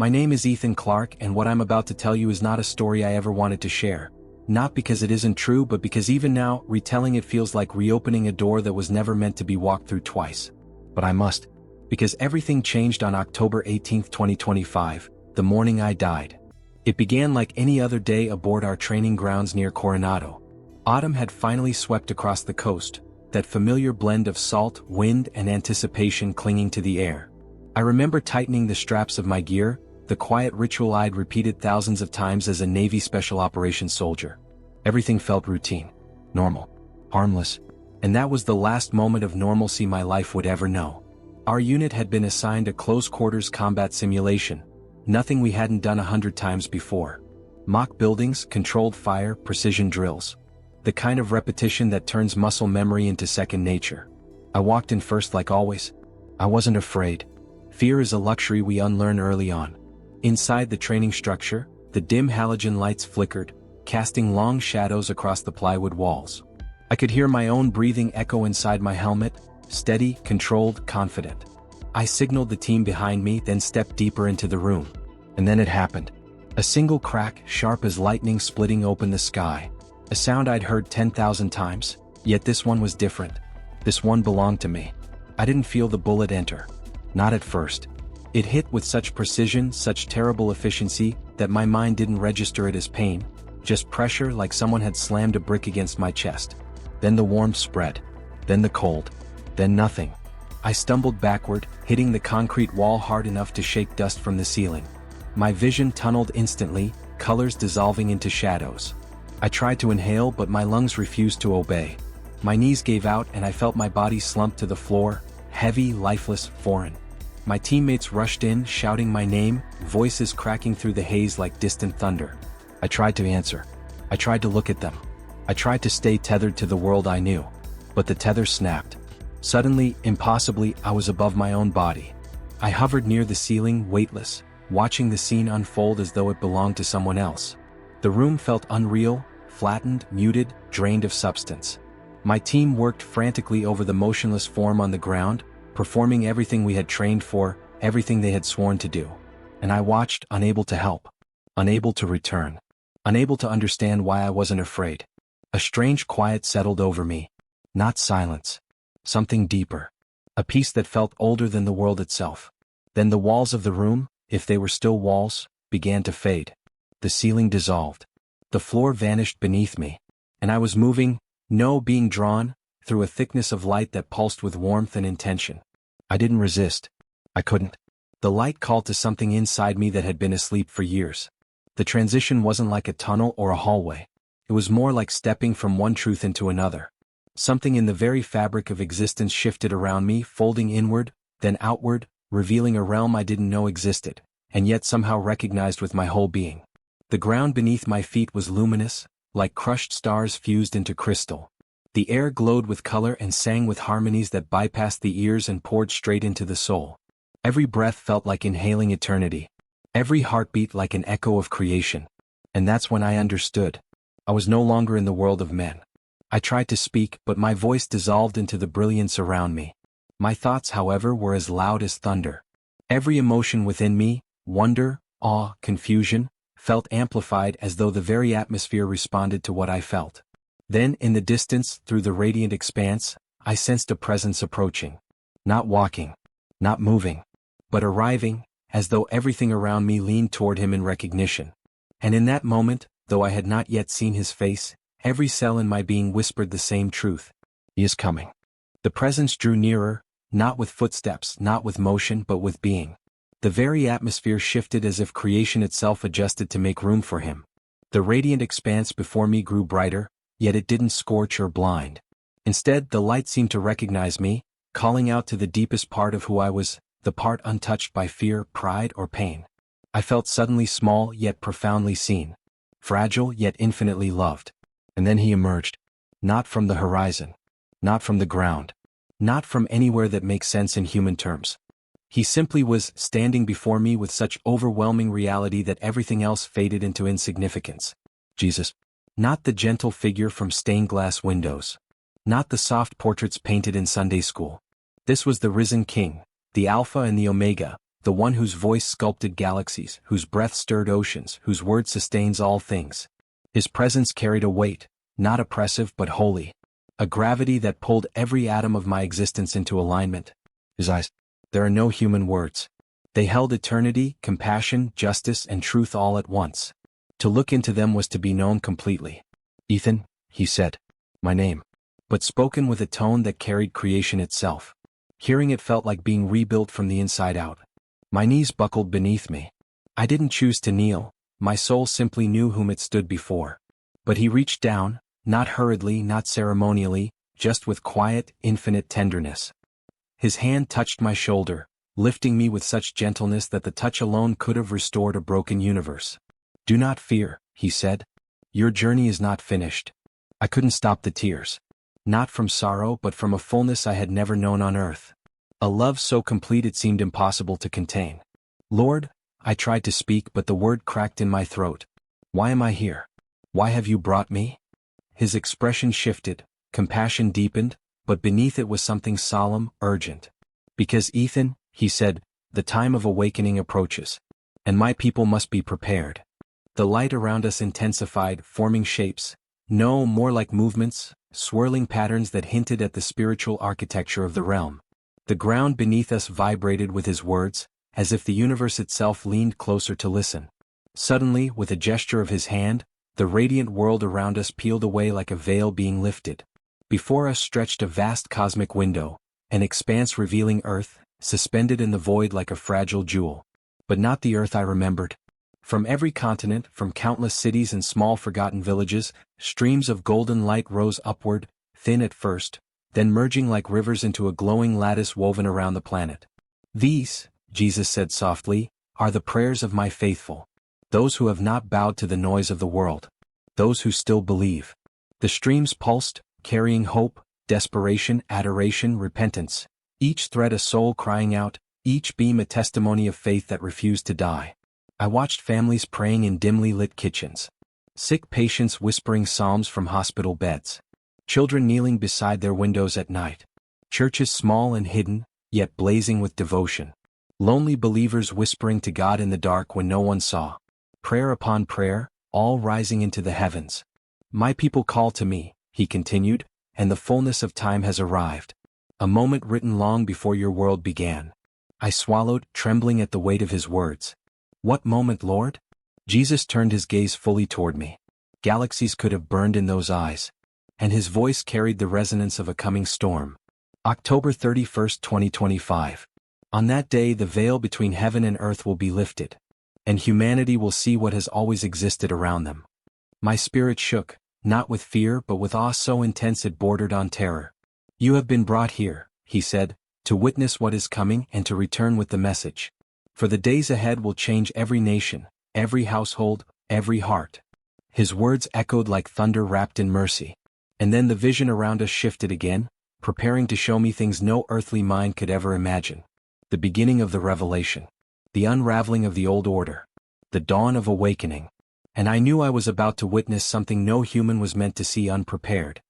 My name is Ethan Clark, and what I'm about to tell you is not a story I ever wanted to share. Not because it isn't true, but because even now, retelling it feels like reopening a door that was never meant to be walked through twice. But I must. Because everything changed on October 18, 2025, the morning I died. It began like any other day aboard our training grounds near Coronado. Autumn had finally swept across the coast, that familiar blend of salt, wind, and anticipation clinging to the air. I remember tightening the straps of my gear, the quiet ritual I'd repeated thousands of times as a Navy Special Operations soldier. Everything felt routine, normal, harmless, and that was the last moment of normalcy my life would ever know. Our unit had been assigned a close-quarters combat simulation, nothing we hadn't done 100 times before. Mock buildings, controlled fire, precision drills. The kind of repetition that turns muscle memory into second nature. I walked in first like always. I wasn't afraid. Fear is a luxury we unlearn early on. Inside the training structure, the dim halogen lights flickered, casting long shadows across the plywood walls. I could hear my own breathing echo inside my helmet, steady, controlled, confident. I signaled the team behind me, then stepped deeper into the room. And then it happened. A single crack, sharp as lightning splitting open the sky. A sound I'd heard 10,000 times, yet this one was different. This one belonged to me. I didn't feel the bullet enter. Not at first. It hit with such precision, such terrible efficiency, that my mind didn't register it as pain, just pressure like someone had slammed a brick against my chest. Then the warmth spread. Then the cold. Then nothing. I stumbled backward, hitting the concrete wall hard enough to shake dust from the ceiling. My vision tunneled instantly, colors dissolving into shadows. I tried to inhale, but my lungs refused to obey. My knees gave out and I felt my body slump to the floor, heavy, lifeless, foreign. My teammates rushed in, shouting my name, voices cracking through the haze like distant thunder. I tried to answer. I tried to look at them. I tried to stay tethered to the world I knew. But the tether snapped. Suddenly, impossibly, I was above my own body. I hovered near the ceiling, weightless, watching the scene unfold as though it belonged to someone else. The room felt unreal, flattened, muted, drained of substance. My team worked frantically over the motionless form on the ground, performing everything we had trained for, everything they had sworn to do. And I watched, unable to help, unable to return, unable to understand why I wasn't afraid. A strange quiet settled over me. Not silence. Something deeper. A peace that felt older than the world itself. Then the walls of the room, if they were still walls, began to fade. The ceiling dissolved. The floor vanished beneath me. And I was moving, being drawn, through a thickness of light that pulsed with warmth and intention. I didn't resist. I couldn't. The light called to something inside me that had been asleep for years. The transition wasn't like a tunnel or a hallway. It was more like stepping from one truth into another. Something in the very fabric of existence shifted around me, folding inward, then outward, revealing a realm I didn't know existed, and yet somehow recognized with my whole being. The ground beneath my feet was luminous, like crushed stars fused into crystal. The air glowed with color and sang with harmonies that bypassed the ears and poured straight into the soul. Every breath felt like inhaling eternity. Every heartbeat like an echo of creation. And that's when I understood. I was no longer in the world of men. I tried to speak, but my voice dissolved into the brilliance around me. My thoughts, however, were as loud as thunder. Every emotion within me, wonder, awe, confusion, felt amplified as though the very atmosphere responded to what I felt. Then, in the distance, through the radiant expanse, I sensed a presence approaching. Not walking, not moving, but arriving, as though everything around me leaned toward him in recognition. And in that moment, though I had not yet seen his face, every cell in my being whispered the same truth. He is coming. The presence drew nearer, not with footsteps, not with motion, but with being. The very atmosphere shifted as if creation itself adjusted to make room for him. The radiant expanse before me grew brighter, yet it didn't scorch or blind. Instead, the light seemed to recognize me, calling out to the deepest part of who I was, the part untouched by fear, pride, or pain. I felt suddenly small yet profoundly seen, fragile yet infinitely loved. And then he emerged. Not from the horizon. Not from the ground. Not from anywhere that makes sense in human terms. He simply was standing before me with such overwhelming reality that everything else faded into insignificance. Jesus. Not the gentle figure from stained glass windows. Not the soft portraits painted in Sunday school. This was the risen King, the Alpha and the Omega, the one whose voice sculpted galaxies, whose breath stirred oceans, whose word sustains all things. His presence carried a weight, not oppressive but holy, a gravity that pulled every atom of my existence into alignment. His eyes, there are no human words. They held eternity, compassion, justice, and truth all at once. To look into them was to be known completely. "Ethan," he said. My name. But spoken with a tone that carried creation itself. Hearing it felt like being rebuilt from the inside out. My knees buckled beneath me. I didn't choose to kneel, my soul simply knew whom it stood before. But he reached down, not hurriedly, not ceremonially, just with quiet, infinite tenderness. His hand touched my shoulder, lifting me with such gentleness that the touch alone could have restored a broken universe. "Do not fear," he said. "Your journey is not finished." I couldn't stop the tears. Not from sorrow but from a fullness I had never known on earth. A love so complete it seemed impossible to contain. "Lord," I tried to speak but the word cracked in my throat. "Why am I here? Why have you brought me?" His expression shifted, compassion deepened, but beneath it was something solemn, urgent. "Because Ethan," he said, "the time of awakening approaches. And my people must be prepared." The light around us intensified, forming shapes. No, more like movements, swirling patterns that hinted at the spiritual architecture of the realm. The ground beneath us vibrated with his words, as if the universe itself leaned closer to listen. Suddenly, with a gesture of his hand, the radiant world around us peeled away like a veil being lifted. Before us stretched a vast cosmic window, an expanse revealing Earth, suspended in the void like a fragile jewel. But not the Earth I remembered. From every continent, from countless cities and small forgotten villages, streams of golden light rose upward, thin at first, then merging like rivers into a glowing lattice woven around the planet. "These," Jesus said softly, "are the prayers of my faithful. Those who have not bowed to the noise of the world. Those who still believe." The streams pulsed, carrying hope, desperation, adoration, repentance. Each thread a soul crying out, each beam a testimony of faith that refused to die. I watched families praying in dimly lit kitchens. Sick patients whispering psalms from hospital beds. Children kneeling beside their windows at night. Churches small and hidden, yet blazing with devotion. Lonely believers whispering to God in the dark when no one saw. Prayer upon prayer, all rising into the heavens. "My people call to me," he continued, "and the fullness of time has arrived. A moment written long before your world began." I swallowed, trembling at the weight of his words. "What moment, Lord?" Jesus turned his gaze fully toward me. Galaxies could have burned in those eyes. And his voice carried the resonance of a coming storm. October 31st, 2025. On that day the veil between heaven and earth will be lifted. And humanity will see what has always existed around them. My spirit shook, not with fear but with awe so intense it bordered on terror. "You have been brought here," he said, "to witness what is coming and to return with the message. For the days ahead will change every nation, every household, every heart." His words echoed like thunder wrapped in mercy. And then the vision around us shifted again, preparing to show me things no earthly mind could ever imagine. The beginning of the revelation. The unraveling of the old order. The dawn of awakening. And I knew I was about to witness something no human was meant to see unprepared.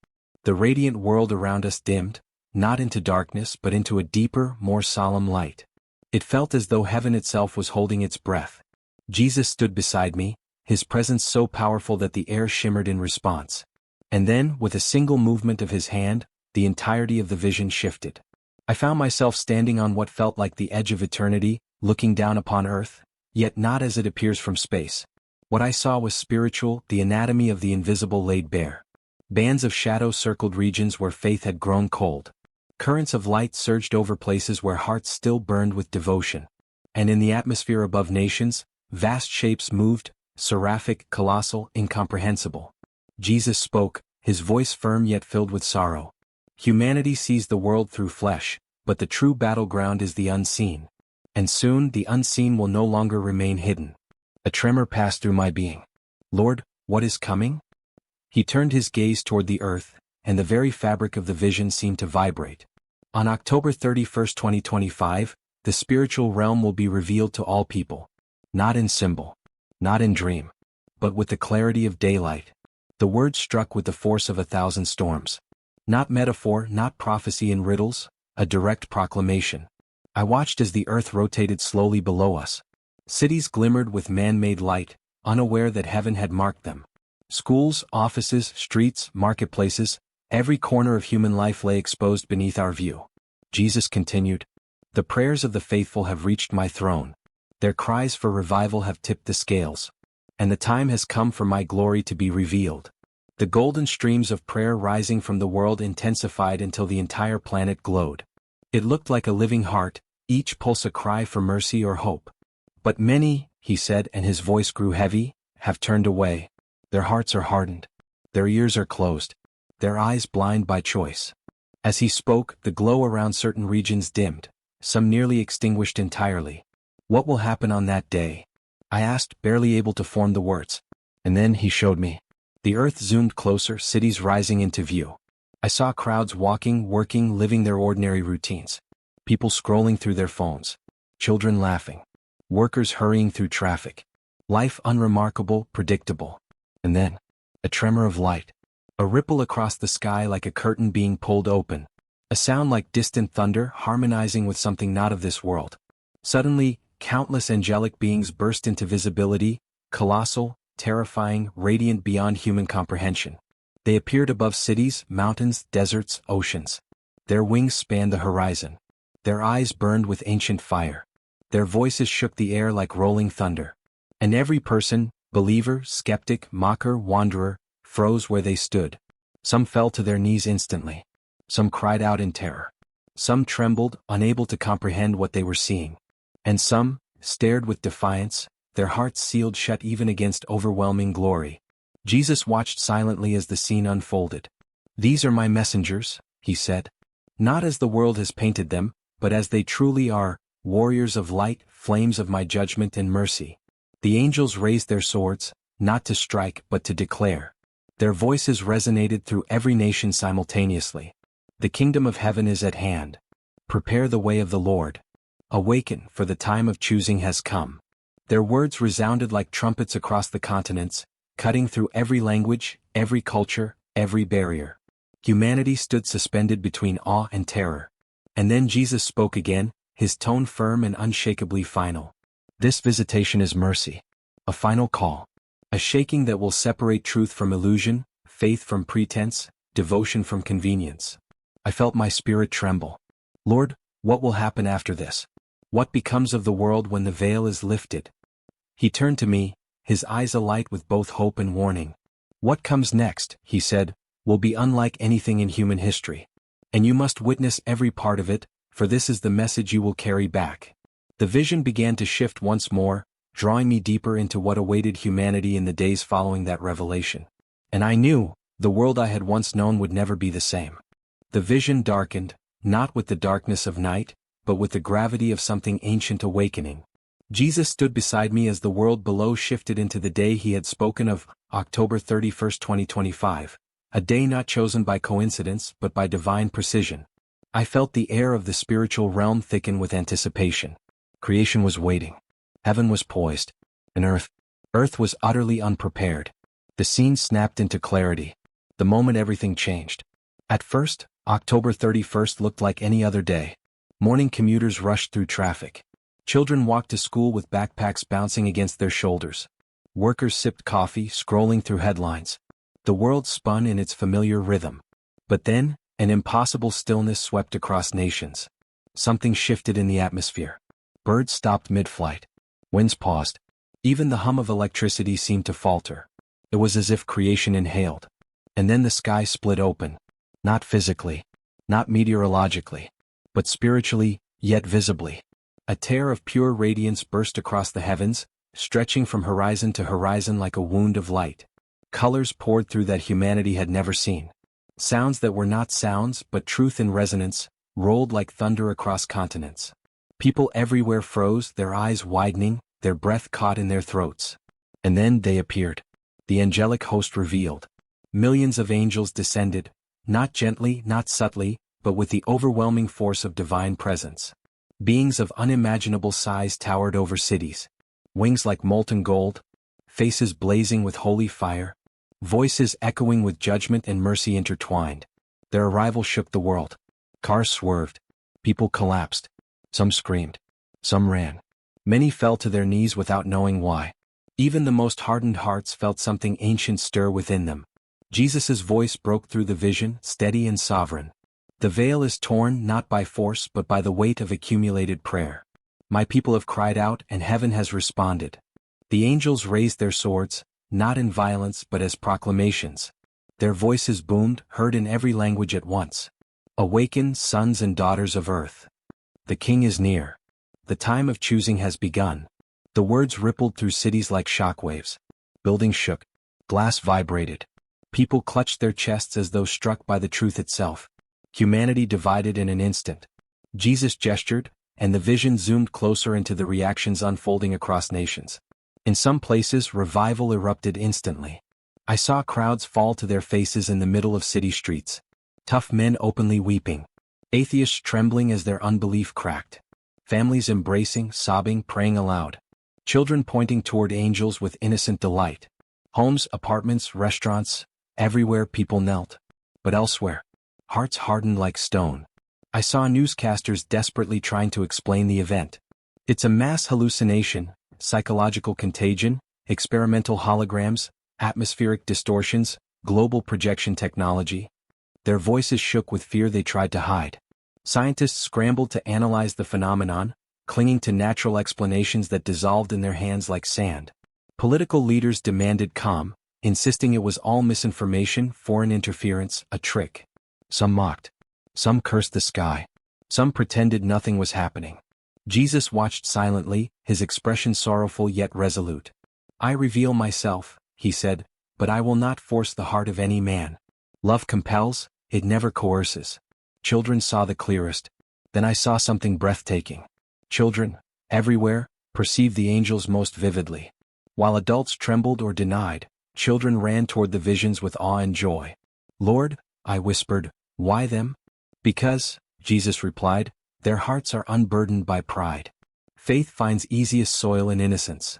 The radiant world around us dimmed, not into darkness but into a deeper, more solemn light. It felt as though heaven itself was holding its breath. Jesus stood beside me, his presence so powerful that the air shimmered in response. And then, with a single movement of his hand, the entirety of the vision shifted. I found myself standing on what felt like the edge of eternity, looking down upon earth, yet not as it appears from space. What I saw was spiritual, the anatomy of the invisible laid bare. Bands of shadow circled regions where faith had grown cold. Currents of light surged over places where hearts still burned with devotion. And in the atmosphere above nations, vast shapes moved, seraphic, colossal, incomprehensible. Jesus spoke, his voice firm yet filled with sorrow. "Humanity sees the world through flesh, but the true battleground is the unseen. And soon the unseen will no longer remain hidden." A tremor passed through my being. "Lord, what is coming?" He turned his gaze toward the earth, and the very fabric of the vision seemed to vibrate. On October 31st, 2025, the spiritual realm will be revealed to all people. Not in symbol, not in dream, but with the clarity of daylight. The word struck with the force of 1,000 storms. Not metaphor, not prophecy in riddles, a direct proclamation. I watched as the earth rotated slowly below us. Cities glimmered with man-made light, unaware that heaven had marked them. Schools, offices, streets, marketplaces, every corner of human life lay exposed beneath our view. Jesus continued, "The prayers of the faithful have reached my throne. Their cries for revival have tipped the scales. And the time has come for my glory to be revealed." The golden streams of prayer rising from the world intensified until the entire planet glowed. It looked like a living heart, each pulse a cry for mercy or hope. "But many," he said, and his voice grew heavy, "have turned away. Their hearts are hardened. Their ears are closed. Their eyes blind by choice." As he spoke, the glow around certain regions dimmed, some nearly extinguished entirely. "What will happen on that day?" I asked, barely able to form the words. And then he showed me. The earth zoomed closer, cities rising into view. I saw crowds walking, working, living their ordinary routines. People scrolling through their phones. Children laughing. Workers hurrying through traffic. Life unremarkable, predictable. And then, a tremor of light. A ripple across the sky like a curtain being pulled open. A sound like distant thunder harmonizing with something not of this world. Suddenly, countless angelic beings burst into visibility, colossal, terrifying, radiant beyond human comprehension. They appeared above cities, mountains, deserts, oceans. Their wings spanned the horizon. Their eyes burned with ancient fire. Their voices shook the air like rolling thunder. And every person, believer, skeptic, mocker, wanderer, froze where they stood. Some fell to their knees instantly. Some cried out in terror. Some trembled, unable to comprehend what they were seeing. And some stared with defiance, their hearts sealed shut even against overwhelming glory. Jesus watched silently as the scene unfolded. "These are my messengers," he said. "Not as the world has painted them, but as they truly are, warriors of light, flames of my judgment and mercy." The angels raised their swords, not to strike but to declare. Their voices resonated through every nation simultaneously. "The kingdom of heaven is at hand. Prepare the way of the Lord. Awaken, for the time of choosing has come." Their words resounded like trumpets across the continents, cutting through every language, every culture, every barrier. Humanity stood suspended between awe and terror. And then Jesus spoke again, his tone firm and unshakably final. "This visitation is mercy. A final call. A shaking that will separate truth from illusion, faith from pretense, devotion from convenience." I felt my spirit tremble. "Lord, what will happen after this? What becomes of the world when the veil is lifted?" He turned to me, his eyes alight with both hope and warning. "What comes next," he said, "will be unlike anything in human history. And you must witness every part of it, for this is the message you will carry back." The vision began to shift once more, drawing me deeper into what awaited humanity in the days following that revelation. And I knew, the world I had once known would never be the same. The vision darkened, not with the darkness of night, but with the gravity of something ancient awakening. Jesus stood beside me as the world below shifted into the day he had spoken of, October 31st, 2025, a day not chosen by coincidence but by divine precision. I felt the air of the spiritual realm thicken with anticipation. Creation was waiting. Heaven was poised. And Earth was utterly unprepared. The scene snapped into clarity. The moment everything changed. At first, October 31st looked like any other day. Morning commuters rushed through traffic. Children walked to school with backpacks bouncing against their shoulders. Workers sipped coffee, scrolling through headlines. The world spun in its familiar rhythm. But then, an impossible stillness swept across nations. Something shifted in the atmosphere. Birds stopped mid-flight. Winds paused. Even the hum of electricity seemed to falter. It was as if creation inhaled. And then the sky split open. Not physically, not meteorologically, but spiritually, yet visibly. A tear of pure radiance burst across the heavens, stretching from horizon to horizon like a wound of light. Colors poured through that humanity had never seen. Sounds that were not sounds but truth in resonance, rolled like thunder across continents. People everywhere froze, their eyes widening, their breath caught in their throats. And then they appeared. The angelic host revealed. Millions of angels descended, not gently, not subtly, but with the overwhelming force of divine presence. Beings of unimaginable size towered over cities. Wings like molten gold, faces blazing with holy fire, voices echoing with judgment and mercy intertwined. Their arrival shook the world. Cars swerved. People collapsed. Some screamed. Some ran. Many fell to their knees without knowing why. Even the most hardened hearts felt something ancient stir within them. Jesus' voice broke through the vision, steady and sovereign. The veil is torn not by force but by the weight of accumulated prayer. My people have cried out and heaven has responded. The angels raised their swords, not in violence but as proclamations. Their voices boomed, heard in every language at once. Awaken, sons and daughters of earth. The King is near. The time of choosing has begun. The words rippled through cities like shockwaves. Buildings shook. Glass vibrated. People clutched their chests as though struck by the truth itself. Humanity divided in an instant. Jesus gestured, and the vision zoomed closer into the reactions unfolding across nations. In some places, revival erupted instantly. I saw crowds fall to their faces in the middle of city streets. Tough men openly weeping. Atheists trembling as their unbelief cracked. Families embracing, sobbing, praying aloud. Children pointing toward angels with innocent delight. Homes, apartments, restaurants, everywhere people knelt. But elsewhere, hearts hardened like stone. I saw newscasters desperately trying to explain the event. It's a mass hallucination, psychological contagion, experimental holograms, atmospheric distortions, global projection technology. Their voices shook with fear they tried to hide. Scientists scrambled to analyze the phenomenon, clinging to natural explanations that dissolved in their hands like sand. Political leaders demanded calm, insisting it was all misinformation, foreign interference, a trick. Some mocked. Some cursed the sky. Some pretended nothing was happening. Jesus watched silently, his expression sorrowful yet resolute. I reveal myself, he said, but I will not force the heart of any man. Love compels, it never coerces. Children saw the clearest. Then I saw something breathtaking. Children, everywhere, perceived the angels most vividly. While adults trembled or denied, children ran toward the visions with awe and joy. Lord, I whispered, why them? Because, Jesus replied, their hearts are unburdened by pride. Faith finds easiest soil in innocence.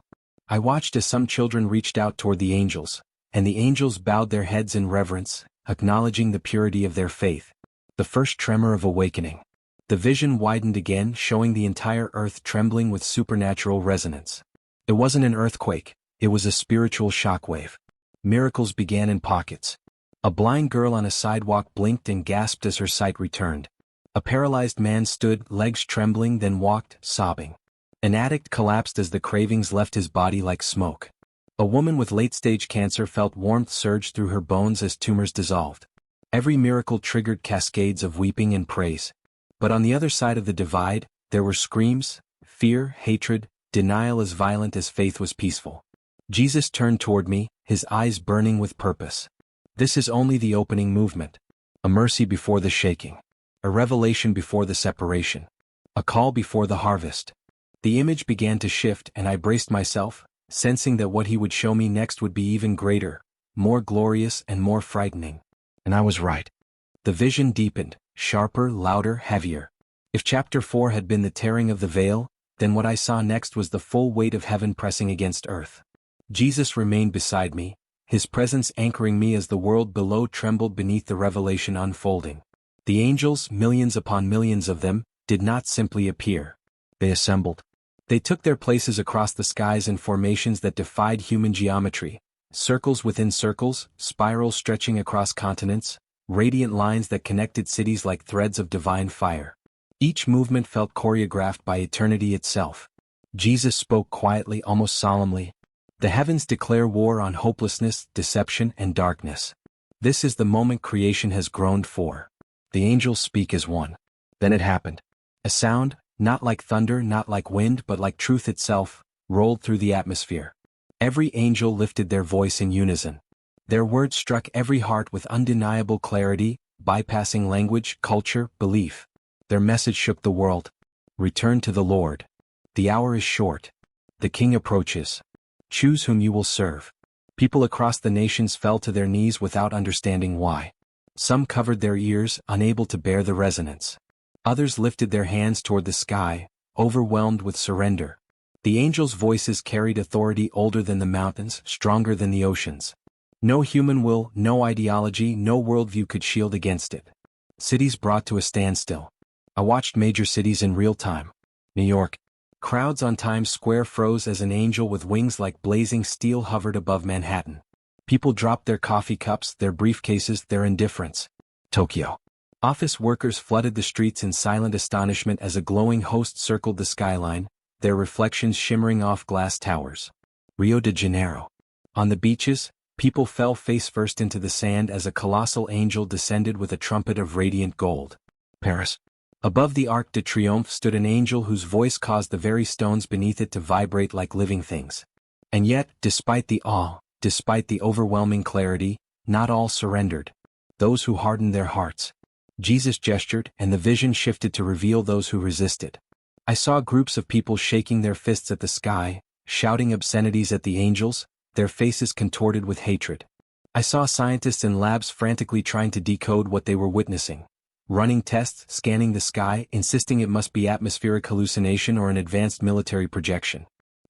I watched as some children reached out toward the angels, and the angels bowed their heads in reverence, acknowledging the purity of their faith. The first tremor of awakening. The vision widened again, showing the entire earth trembling with supernatural resonance. It wasn't an earthquake, it was a spiritual shockwave. Miracles began in pockets. A blind girl on a sidewalk blinked and gasped as her sight returned. A paralyzed man stood, legs trembling, then walked, sobbing. An addict collapsed as the cravings left his body like smoke. A woman with late-stage cancer felt warmth surge through her bones as tumors dissolved. Every miracle triggered cascades of weeping and praise. But on the other side of the divide, there were screams, fear, hatred, denial as violent as faith was peaceful. Jesus turned toward me, his eyes burning with purpose. This is only the opening movement. A mercy before the shaking. A revelation before the separation. A call before the harvest. The image began to shift and I braced myself, sensing that what he would show me next would be even greater, more glorious and more frightening. And I was right. The vision deepened, sharper, louder, heavier. If chapter 4 had been the tearing of the veil, then what I saw next was the full weight of heaven pressing against earth. Jesus remained beside me, his presence anchoring me as the world below trembled beneath the revelation unfolding. The angels, millions upon millions of them, did not simply appear. They assembled. They took their places across the skies in formations that defied human geometry, circles within circles, spirals stretching across continents, radiant lines that connected cities like threads of divine fire. Each movement felt choreographed by eternity itself. Jesus spoke quietly, almost solemnly. The heavens declare war on hopelessness, deception, and darkness. This is the moment creation has groaned for. The angels speak as one. Then it happened. A sound, not like thunder, not like wind, but like truth itself, rolled through the atmosphere. Every angel lifted their voice in unison. Their words struck every heart with undeniable clarity, bypassing language, culture, belief. Their message shook the world. Return to the Lord. The hour is short. The King approaches. Choose whom you will serve. People across the nations fell to their knees without understanding why. Some covered their ears, unable to bear the resonance. Others lifted their hands toward the sky, overwhelmed with surrender. The angels' voices carried authority older than the mountains, stronger than the oceans. No human will, no ideology, no worldview could shield against it. Cities brought to a standstill. I watched major cities in real time. New York. Crowds on Times Square froze as an angel with wings like blazing steel hovered above Manhattan. People dropped their coffee cups, their briefcases, their indifference. Tokyo. Office workers flooded the streets in silent astonishment as a glowing host circled the skyline, their reflections shimmering off glass towers. Rio de Janeiro. On the beaches, people fell face first into the sand as a colossal angel descended with a trumpet of radiant gold. Paris. Above the Arc de Triomphe stood an angel whose voice caused the very stones beneath it to vibrate like living things. And yet, despite the awe, despite the overwhelming clarity, not all surrendered. Those who hardened their hearts. Jesus gestured, and the vision shifted to reveal those who resisted. I saw groups of people shaking their fists at the sky, shouting obscenities at the angels, their faces contorted with hatred. I saw scientists in labs frantically trying to decode what they were witnessing. Running tests, scanning the sky, insisting it must be atmospheric hallucination or an advanced military projection.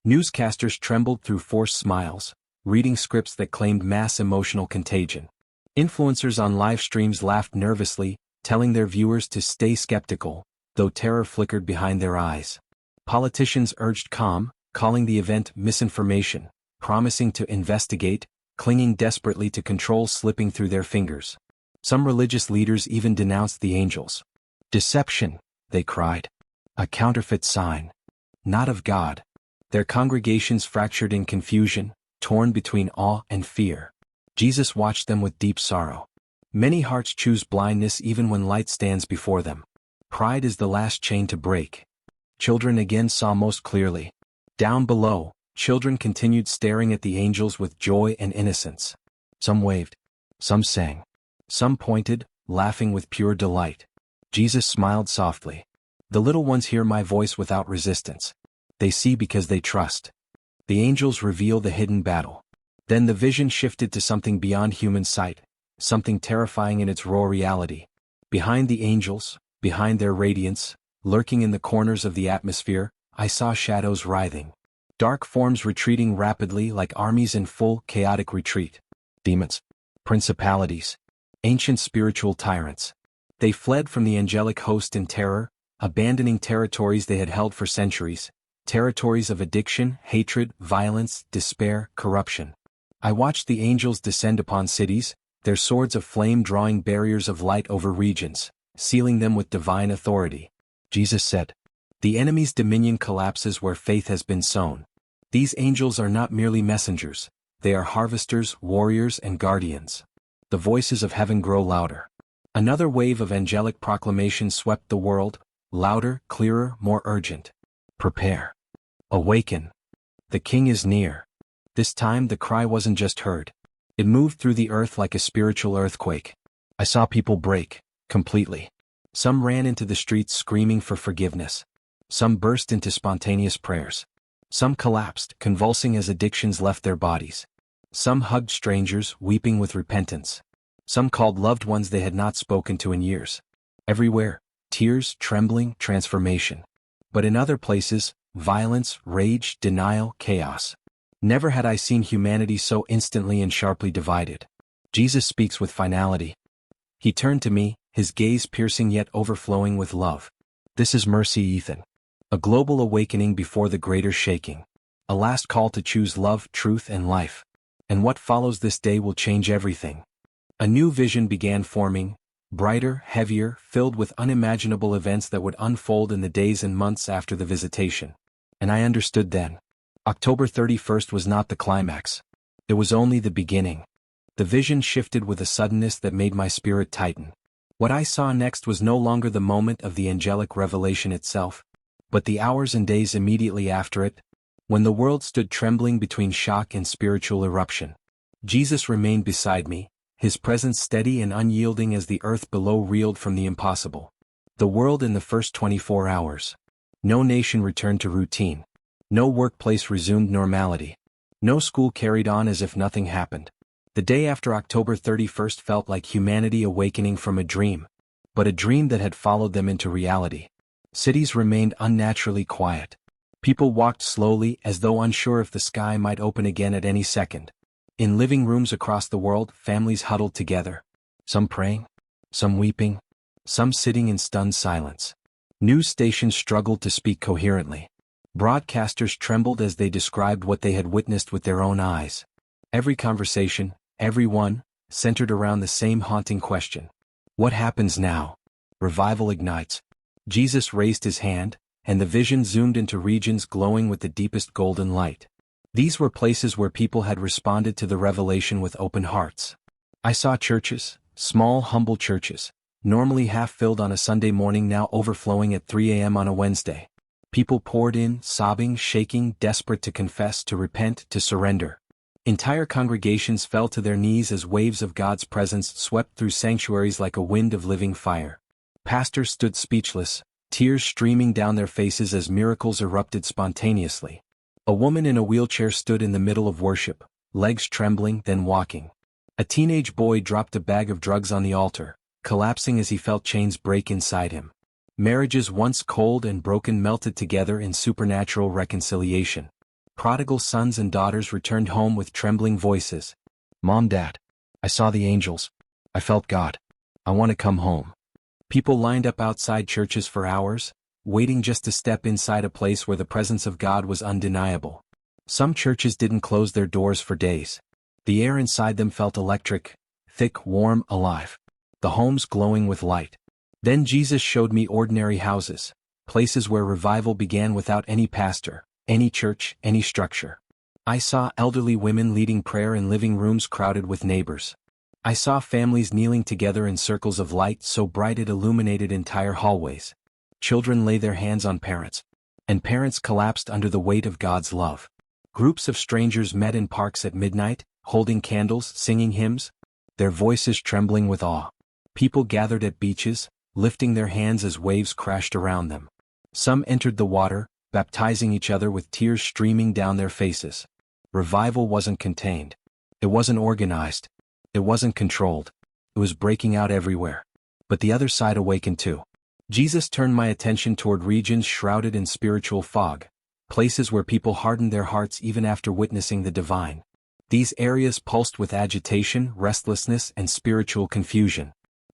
Newscasters trembled through forced smiles, reading scripts that claimed mass emotional contagion. Influencers on live streams laughed nervously, telling their viewers to stay skeptical, though terror flickered behind their eyes. Politicians urged calm, calling the event misinformation, promising to investigate, clinging desperately to control slipping through their fingers. Some religious leaders even denounced the angels. Deception, they cried. A counterfeit sign. Not of God. Their congregations fractured in confusion, torn between awe and fear. Jesus watched them with deep sorrow. Many hearts choose blindness even when light stands before them. Pride is the last chain to break. Children again saw most clearly. Down below, children continued staring at the angels with joy and innocence. Some waved. Some sang. Some pointed, laughing with pure delight. Jesus smiled softly. The little ones hear my voice without resistance. They see because they trust. The angels reveal the hidden battle. Then the vision shifted to something beyond human sight, something terrifying in its raw reality. Behind the angels, behind their radiance, lurking in the corners of the atmosphere, I saw shadows writhing. Dark forms retreating rapidly like armies in full, chaotic retreat. Demons. Principalities. Ancient spiritual tyrants. They fled from the angelic host in terror, abandoning territories they had held for centuries, territories of addiction, hatred, violence, despair, corruption. I watched the angels descend upon cities, their swords of flame drawing barriers of light over regions, sealing them with divine authority. Jesus said, "The enemy's dominion collapses where faith has been sown." These angels are not merely messengers, they are harvesters, warriors, and guardians. The voices of heaven grow louder. Another wave of angelic proclamation swept the world, louder, clearer, more urgent. Prepare. Awaken. The King is near. This time the cry wasn't just heard. It moved through the earth like a spiritual earthquake. I saw people break, completely. Some ran into the streets screaming for forgiveness. Some burst into spontaneous prayers. Some collapsed, convulsing as addictions left their bodies. Some hugged strangers, weeping with repentance. Some called loved ones they had not spoken to in years. Everywhere, tears, trembling, transformation. But in other places, violence, rage, denial, chaos. Never had I seen humanity so instantly and sharply divided. Jesus speaks with finality. He turned to me, his gaze piercing yet overflowing with love. This is mercy, Ethan. A global awakening before the greater shaking. A last call to choose love, truth, and life. And what follows this day will change everything. A new vision began forming, brighter, heavier, filled with unimaginable events that would unfold in the days and months after the visitation. And I understood then. October 31st was not the climax. It was only the beginning. The vision shifted with a suddenness that made my spirit tighten. What I saw next was no longer the moment of the angelic revelation itself, but the hours and days immediately after it, when the world stood trembling between shock and spiritual eruption. Jesus remained beside me, his presence steady and unyielding as the earth below reeled from the impossible. The world in the first 24 hours. No nation returned to routine. No workplace resumed normality. No school carried on as if nothing happened. The day after October 31st felt like humanity awakening from a dream, but a dream that had followed them into reality. Cities remained unnaturally quiet. People walked slowly as though unsure if the sky might open again at any second. In living rooms across the world, families huddled together. Some praying, some weeping, some sitting in stunned silence. News stations struggled to speak coherently. Broadcasters trembled as they described what they had witnessed with their own eyes. Every conversation, every one, centered around the same haunting question. What happens now? Revival ignites. Jesus raised his hand, and the vision zoomed into regions glowing with the deepest golden light. These were places where people had responded to the revelation with open hearts. I saw churches, small, humble churches, normally half-filled on a Sunday morning, now overflowing at 3 a.m. on a Wednesday. People poured in, sobbing, shaking, desperate to confess, to repent, to surrender. Entire congregations fell to their knees as waves of God's presence swept through sanctuaries like a wind of living fire. Pastors stood speechless, tears streaming down their faces as miracles erupted spontaneously. A woman in a wheelchair stood in the middle of worship, legs trembling, then walking. A teenage boy dropped a bag of drugs on the altar, collapsing as he felt chains break inside him. Marriages once cold and broken melted together in supernatural reconciliation. Prodigal sons and daughters returned home with trembling voices. Mom, Dad, I saw the angels. I felt God. I want to come home. People lined up outside churches for hours, waiting just to step inside a place where the presence of God was undeniable. Some churches didn't close their doors for days. The air inside them felt electric, thick, warm, alive. The homes glowing with light. Then Jesus showed me ordinary houses, places where revival began without any pastor, any church, any structure. I saw elderly women leading prayer in living rooms crowded with neighbors. I saw families kneeling together in circles of light so bright it illuminated entire hallways. Children lay their hands on parents, and parents collapsed under the weight of God's love. Groups of strangers met in parks at midnight, holding candles, singing hymns, their voices trembling with awe. People gathered at beaches, lifting their hands as waves crashed around them. Some entered the water, baptizing each other with tears streaming down their faces. Revival wasn't contained. It wasn't organized. It wasn't controlled. It was breaking out everywhere. But the other side awakened too. Jesus turned my attention toward regions shrouded in spiritual fog, places where people hardened their hearts even after witnessing the divine. These areas pulsed with agitation, restlessness, and spiritual confusion.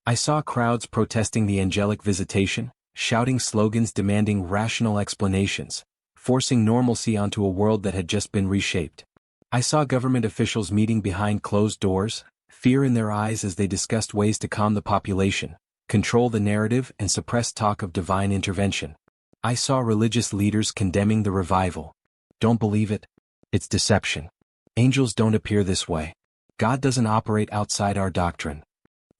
I saw crowds protesting the angelic visitation, shouting slogans demanding rational explanations, forcing normalcy onto a world that had just been reshaped. I saw government officials meeting behind closed doors, fear in their eyes as they discussed ways to calm the population, control the narrative, and suppress talk of divine intervention. I saw religious leaders condemning the revival. Don't believe it? It's deception. Angels don't appear this way. God doesn't operate outside our doctrine.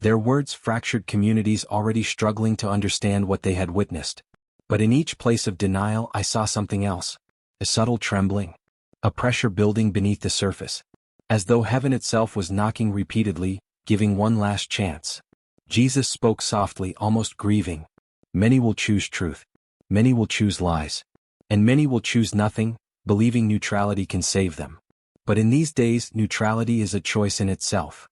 Their words fractured communities already struggling to understand what they had witnessed. But in each place of denial I saw something else. A subtle trembling. A pressure building beneath the surface. As though heaven itself was knocking repeatedly, giving one last chance. Jesus spoke softly, almost grieving. Many will choose truth. Many will choose lies. And many will choose nothing, believing neutrality can save them. But in these days, neutrality is a choice in itself.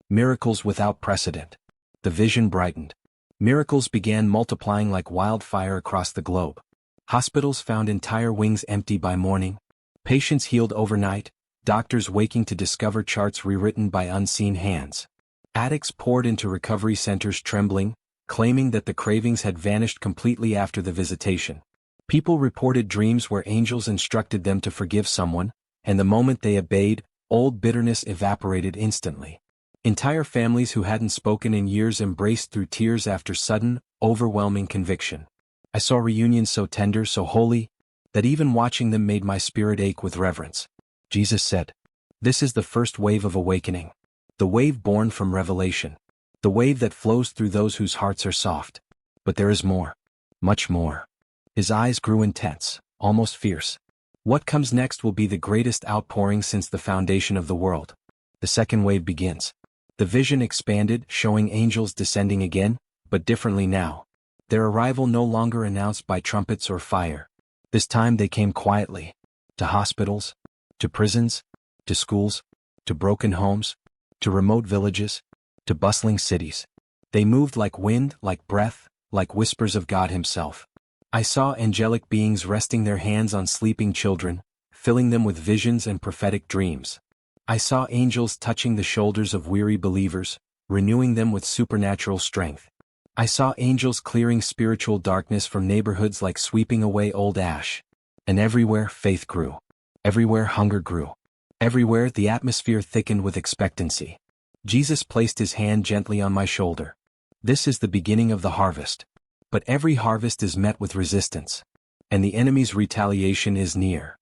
Miracles without precedent. The vision brightened. Miracles began multiplying like wildfire across the globe. Hospitals found entire wings empty by morning. Patients healed overnight, doctors waking to discover charts rewritten by unseen hands. Addicts poured into recovery centers trembling, claiming that the cravings had vanished completely after the visitation. People reported dreams where angels instructed them to forgive someone, and the moment they obeyed, old bitterness evaporated instantly. Entire families who hadn't spoken in years embraced through tears after sudden, overwhelming conviction. I saw reunions so tender, so holy, that even watching them made my spirit ache with reverence. Jesus said, "This is the first wave of awakening. The wave born from revelation. The wave that flows through those whose hearts are soft. But there is more. Much more." His eyes grew intense, almost fierce. What comes next will be the greatest outpouring since the foundation of the world. The second wave begins. The vision expanded, showing angels descending again, but differently now. Their arrival no longer announced by trumpets or fire. This time they came quietly. To hospitals, to prisons, to schools, to broken homes, to remote villages, to bustling cities. They moved like wind, like breath, like whispers of God Himself. I saw angelic beings resting their hands on sleeping children, filling them with visions and prophetic dreams. I saw angels touching the shoulders of weary believers, renewing them with supernatural strength. I saw angels clearing spiritual darkness from neighborhoods like sweeping away old ash. And everywhere faith grew. Everywhere hunger grew. Everywhere the atmosphere thickened with expectancy. Jesus placed his hand gently on my shoulder. This is the beginning of the harvest. But every harvest is met with resistance. And the enemy's retaliation is near.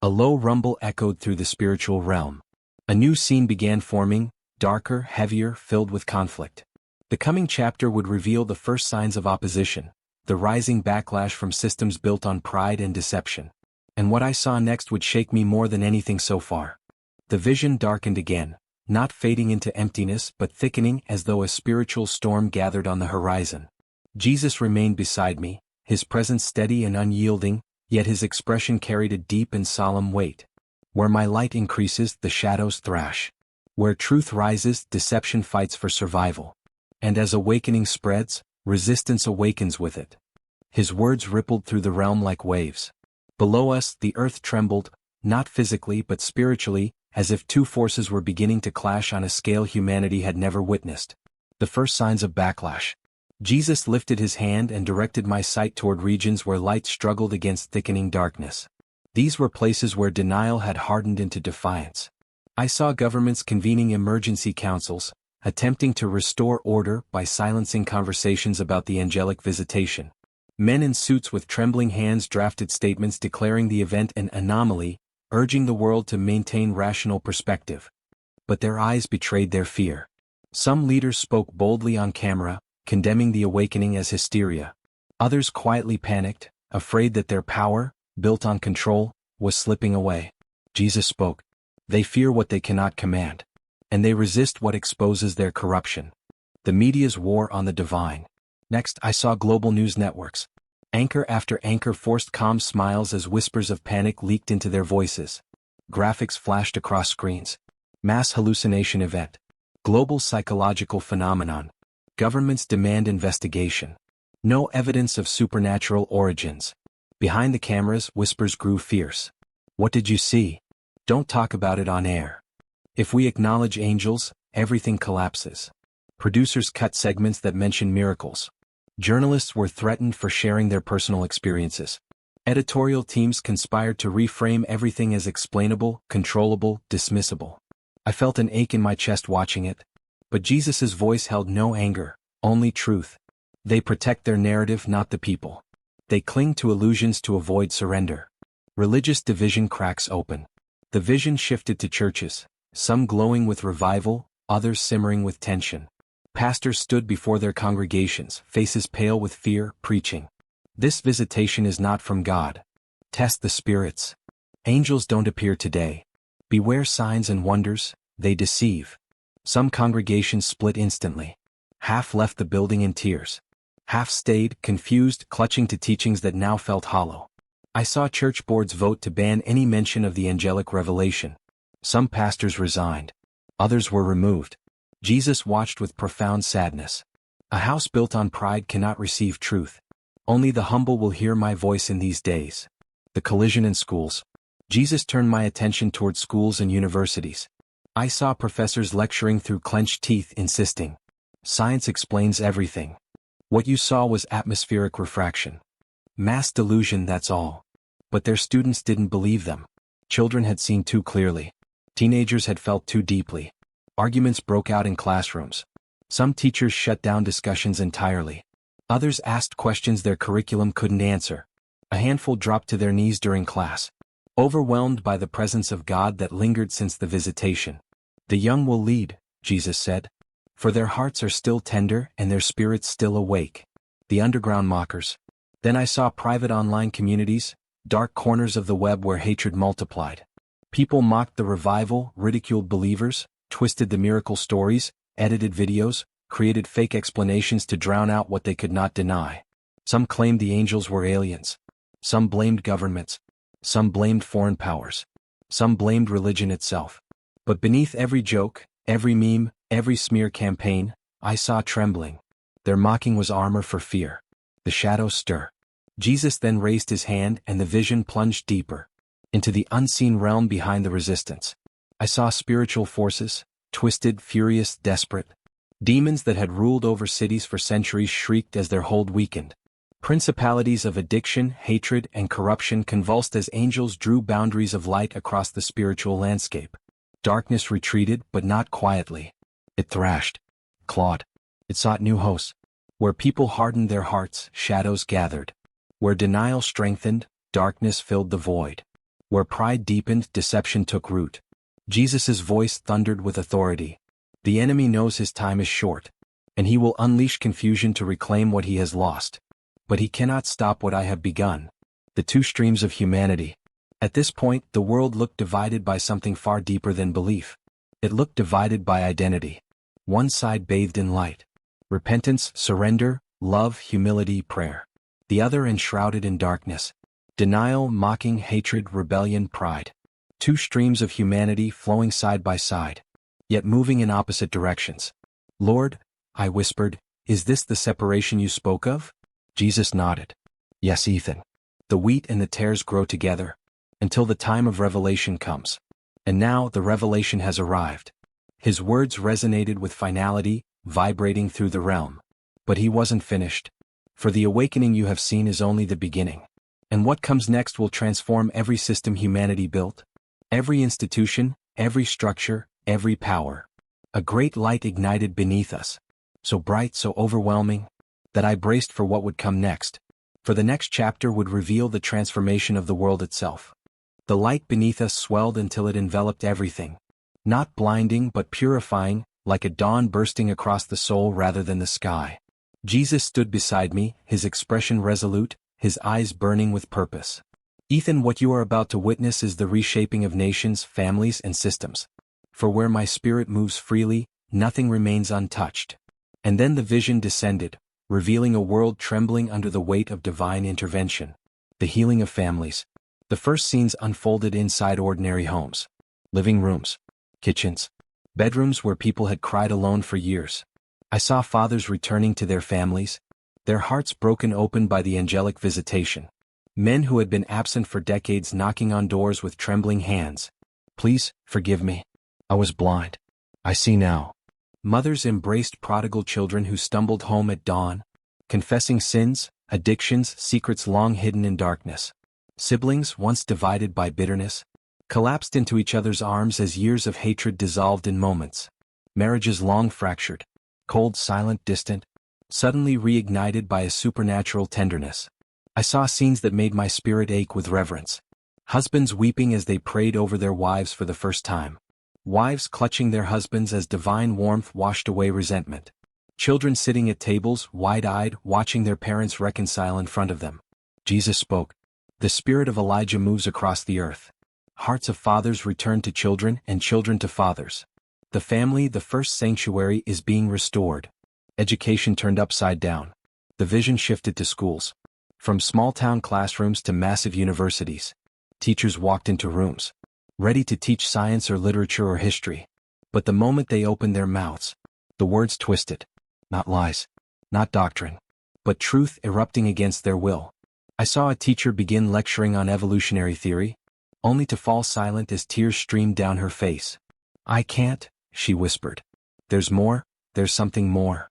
A low rumble echoed through the spiritual realm. A new scene began forming, darker, heavier, filled with conflict. The coming chapter would reveal the first signs of opposition, the rising backlash from systems built on pride and deception. And what I saw next would shake me more than anything so far. The vision darkened again, not fading into emptiness but thickening as though a spiritual storm gathered on the horizon. Jesus remained beside me, his presence steady and unyielding, yet his expression carried a deep and solemn weight. Where my light increases, the shadows thrash. Where truth rises, deception fights for survival. And as awakening spreads, resistance awakens with it. His words rippled through the realm like waves. Below us, the earth trembled, not physically but spiritually, as if two forces were beginning to clash on a scale humanity had never witnessed. The first signs of backlash. Jesus lifted his hand and directed my sight toward regions where light struggled against thickening darkness. These were places where denial had hardened into defiance. I saw governments convening emergency councils, attempting to restore order by silencing conversations about the angelic visitation. Men in suits with trembling hands drafted statements declaring the event an anomaly, urging the world to maintain rational perspective. But their eyes betrayed their fear. Some leaders spoke boldly on camera, condemning the awakening as hysteria. Others quietly panicked, afraid that their power, built on control, was slipping away. Jesus spoke. They fear what they cannot command. And they resist what exposes their corruption. The media's war on the divine. Next, I saw global news networks. Anchor after anchor forced calm smiles as whispers of panic leaked into their voices. Graphics flashed across screens. Mass hallucination event. Global psychological phenomenon. Governments demand investigation. No evidence of supernatural origins. Behind the cameras, whispers grew fierce. What did you see? Don't talk about it on air. If we acknowledge angels, everything collapses. Producers cut segments that mention miracles. Journalists were threatened for sharing their personal experiences. Editorial teams conspired to reframe everything as explainable, controllable, dismissible. I felt an ache in my chest watching it. But Jesus' voice held no anger, only truth. They protect their narrative, not the people. They cling to illusions to avoid surrender. Religious division cracks open. The vision shifted to churches, some glowing with revival, others simmering with tension. Pastors stood before their congregations, faces pale with fear, preaching. This visitation is not from God. Test the spirits. Angels don't appear today. Beware signs and wonders, they deceive. Some congregations split instantly. Half left the building in tears. Half stayed, confused, clutching to teachings that now felt hollow. I saw church boards vote to ban any mention of the angelic revelation. Some pastors resigned. Others were removed. Jesus watched with profound sadness. A house built on pride cannot receive truth. Only the humble will hear my voice in these days. The collision in schools. Jesus turned my attention toward schools and universities. I saw professors lecturing through clenched teeth, insisting, "Science explains everything. What you saw was atmospheric refraction. Mass delusion, that's all." But their students didn't believe them. Children had seen too clearly. Teenagers had felt too deeply. Arguments broke out in classrooms. Some teachers shut down discussions entirely. Others asked questions their curriculum couldn't answer. A handful dropped to their knees during class, overwhelmed by the presence of God that lingered since the visitation. The young will lead, Jesus said, for their hearts are still tender and their spirits still awake. The underground mockers. Then I saw private online communities, dark corners of the web where hatred multiplied. People mocked the revival, ridiculed believers, twisted the miracle stories, edited videos, created fake explanations to drown out what they could not deny. Some claimed the angels were aliens. Some blamed governments. Some blamed foreign powers. Some blamed religion itself. But beneath every joke, every meme, every smear campaign, I saw trembling. Their mocking was armor for fear. The shadows stir. Jesus then raised his hand and the vision plunged deeper, into the unseen realm behind the resistance. I saw spiritual forces, twisted, furious, desperate. Demons that had ruled over cities for centuries shrieked as their hold weakened. Principalities of addiction, hatred, and corruption convulsed as angels drew boundaries of light across the spiritual landscape. Darkness retreated, but not quietly. It thrashed, clawed. It sought new hosts. Where people hardened their hearts, shadows gathered. Where denial strengthened, darkness filled the void. Where pride deepened, deception took root. Jesus' voice thundered with authority. The enemy knows his time is short, and he will unleash confusion to reclaim what he has lost. But he cannot stop what I have begun. The two streams of humanity. At this point, the world looked divided by something far deeper than belief. It looked divided by identity. One side bathed in light. Repentance, surrender, love, humility, prayer. The other enshrouded in darkness. Denial, mocking, hatred, rebellion, pride. Two streams of humanity flowing side by side, yet moving in opposite directions. Lord, I whispered, is this the separation you spoke of? Jesus nodded. Yes, Ethan. The wheat and the tares grow together, until the time of revelation comes. And now the revelation has arrived. His words resonated with finality, vibrating through the realm. But he wasn't finished. For the awakening you have seen is only the beginning. And what comes next will transform every system humanity built. Every institution, every structure, every power. A great light ignited beneath us. So bright, so overwhelming, that I braced for what would come next. For the next chapter would reveal the transformation of the world itself. The light beneath us swelled until it enveloped everything. Not blinding but purifying, like a dawn bursting across the soul rather than the sky. Jesus stood beside me, his expression resolute, his eyes burning with purpose. Ethan, what you are about to witness is the reshaping of nations, families, and systems. For where my spirit moves freely, nothing remains untouched. And then the vision descended, revealing a world trembling under the weight of divine intervention. The healing of families. The first scenes unfolded inside ordinary homes. Living rooms, kitchens, bedrooms where people had cried alone for years. I saw fathers returning to their families, their hearts broken open by the angelic visitation. Men who had been absent for decades knocking on doors with trembling hands. Please, forgive me. I was blind. I see now. Mothers embraced prodigal children who stumbled home at dawn, confessing sins, addictions, secrets long hidden in darkness. Siblings, once divided by bitterness, collapsed into each other's arms as years of hatred dissolved in moments. Marriages long fractured, cold, silent, distant, suddenly reignited by a supernatural tenderness. I saw scenes that made my spirit ache with reverence. Husbands weeping as they prayed over their wives for the first time. Wives clutching their husbands as divine warmth washed away resentment. Children sitting at tables, wide-eyed, watching their parents reconcile in front of them. Jesus spoke. The spirit of Elijah moves across the earth. Hearts of fathers return to children and children to fathers. The family, the first sanctuary, is being restored. Education turned upside down. The vision shifted to schools. From small-town classrooms to massive universities. Teachers walked into rooms, ready to teach science or literature or history. But the moment they opened their mouths, the words twisted. Not lies, not doctrine, but truth erupting against their will. I saw a teacher begin lecturing on evolutionary theory, only to fall silent as tears streamed down her face. I can't, she whispered. There's more, there's something more.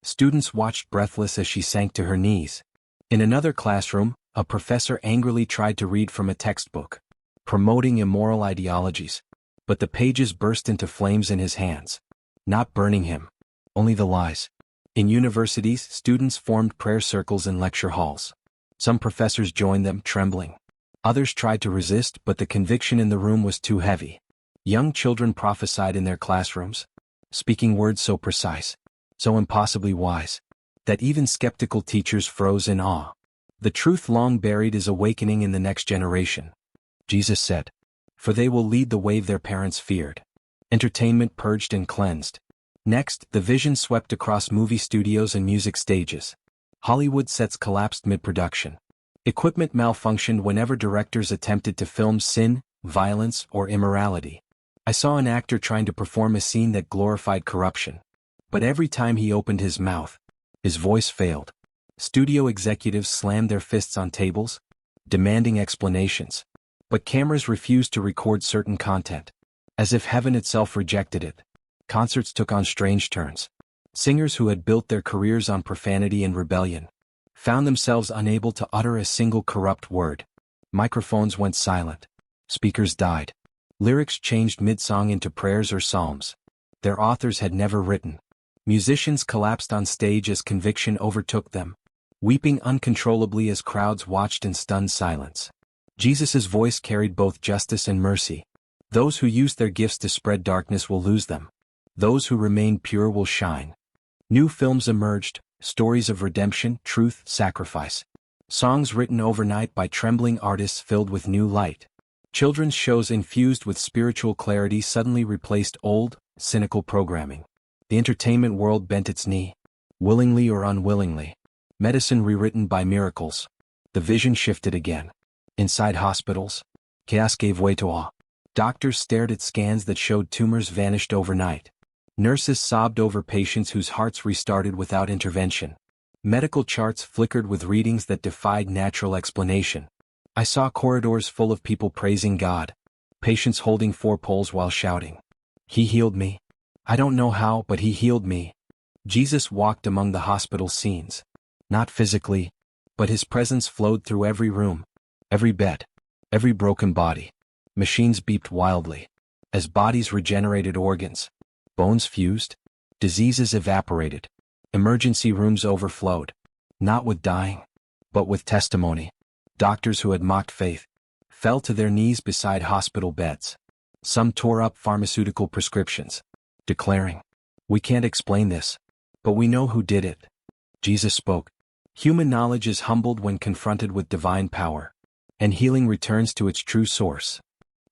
Students watched breathless as she sank to her knees. In another classroom, a professor angrily tried to read from a textbook, promoting immoral ideologies, but the pages burst into flames in his hands. Not burning him, only the lies. In universities, students formed prayer circles in lecture halls. Some professors joined them, trembling. Others tried to resist, but the conviction in the room was too heavy. Young children prophesied in their classrooms, speaking words so precise, so impossibly wise, that even skeptical teachers froze in awe. The truth long buried is awakening in the next generation. Jesus said, for they will lead the wave their parents feared. Entertainment purged and cleansed. Next, the vision swept across movie studios and music stages. Hollywood sets collapsed mid-production. Equipment malfunctioned whenever directors attempted to film sin, violence, or immorality. I saw an actor trying to perform a scene that glorified corruption. But every time he opened his mouth, his voice failed. Studio executives slammed their fists on tables, demanding explanations. But cameras refused to record certain content, as if heaven itself rejected it. Concerts took on strange turns. Singers who had built their careers on profanity and rebellion found themselves unable to utter a single corrupt word. Microphones went silent. Speakers died. Lyrics changed mid-song into prayers or psalms their authors had never written. Musicians collapsed on stage as conviction overtook them, weeping uncontrollably as crowds watched in stunned silence. Jesus' voice carried both justice and mercy. Those who use their gifts to spread darkness will lose them. Those who remain pure will shine. New films emerged, stories of redemption, truth, sacrifice. Songs written overnight by trembling artists filled with new light. Children's shows infused with spiritual clarity suddenly replaced old, cynical programming. The entertainment world bent its knee, willingly or unwillingly. Medicine rewritten by miracles. The vision shifted again. Inside hospitals, chaos gave way to awe. Doctors stared at scans that showed tumors vanished overnight. Nurses sobbed over patients whose hearts restarted without intervention. Medical charts flickered with readings that defied natural explanation. I saw corridors full of people praising God, patients holding 4 poles while shouting, "He healed me. I don't know how, but He healed me." Jesus walked among the hospital scenes. Not physically, but His presence flowed through every room, every bed, every broken body. Machines beeped wildly. As bodies regenerated organs, bones fused, diseases evaporated, emergency rooms overflowed, not with dying, but with testimony. Doctors who had mocked faith fell to their knees beside hospital beds. Some tore up pharmaceutical prescriptions, declaring, "We can't explain this, but we know who did it." Jesus spoke. Human knowledge is humbled when confronted with divine power, and healing returns to its true source.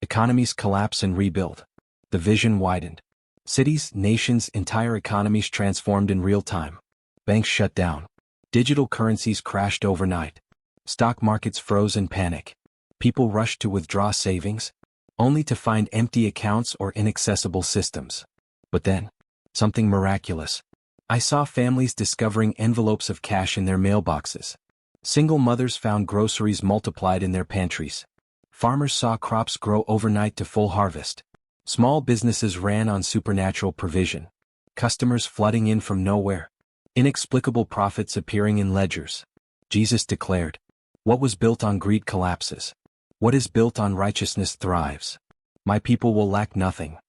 Economies collapse and rebuild. The vision widened. Cities, nations, entire economies transformed in real time. Banks shut down. Digital currencies crashed overnight. Stock markets froze in panic. People rushed to withdraw savings, only to find empty accounts or inaccessible systems. But then, something miraculous. I saw families discovering envelopes of cash in their mailboxes. Single mothers found groceries multiplied in their pantries. Farmers saw crops grow overnight to full harvest. Small businesses ran on supernatural provision. Customers flooding in from nowhere. Inexplicable profits appearing in ledgers. Jesus declared, "What was built on greed collapses. What is built on righteousness thrives. My people will lack nothing."